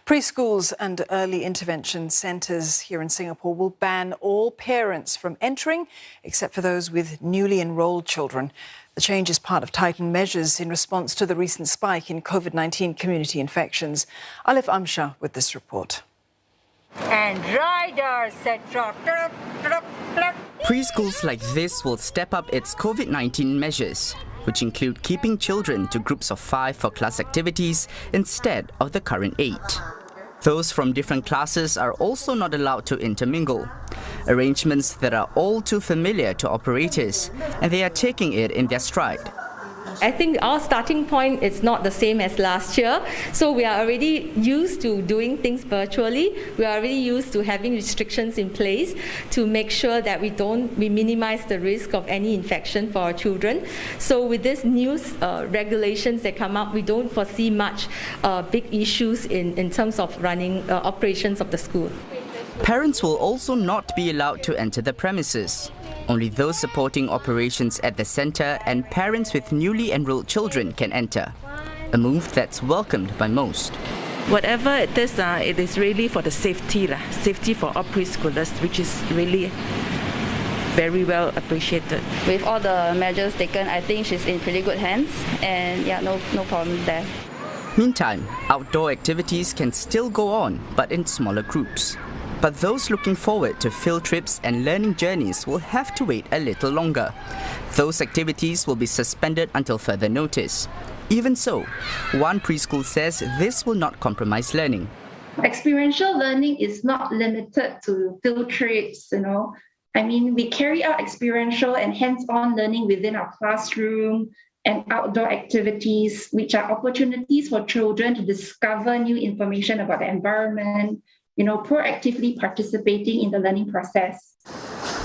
Preschools and early intervention centres here in Singapore will ban all parents from entering, except for those with newly enrolled children. The change is part of tightened measures in response to the recent spike in COVID-19 community infections. Alif Amshah with this report. And riders, etc. Preschools like this will step up its COVID-19 measures, which include keeping children to groups of 5 for class activities instead of the current 8. Those from different classes are also not allowed to intermingle. Arrangements that are all too familiar to operators, and they are taking it in their stride. I think our starting point is not the same as last year. So we are already used to doing things virtually. We are already used to having restrictions in place to make sure that we minimize the risk of any infection for our children. So with these new regulations that come up, we don't foresee much big issues in terms of running operations of the school. Parents will also not be allowed to enter the premises. Only those supporting operations at the centre and parents with newly enrolled children can enter, a move that's welcomed by most. Whatever it is really for the safety for all preschoolers, which is really very well appreciated. With all the measures taken, I think she's in pretty good hands, and yeah, no problem there. Meantime, outdoor activities can still go on, but in smaller groups. But those looking forward to field trips and learning journeys will have to wait a little longer. Those activities will be suspended until further notice. Even so, one preschool says this will not compromise learning. Experiential learning is not limited to field trips, we carry out experiential and hands-on learning within our classroom and outdoor activities, which are opportunities for children to discover new information about the environment, proactively participating in the learning process.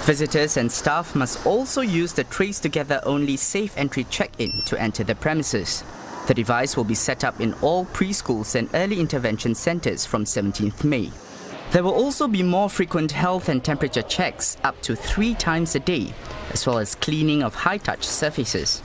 Visitors and staff must also use the Trace Together Only Safe Entry Check-in to enter the premises. The device will be set up in all preschools and early intervention centres from 17th May. There will also be more frequent health and temperature checks up to 3 times a day, as well as cleaning of high-touch surfaces.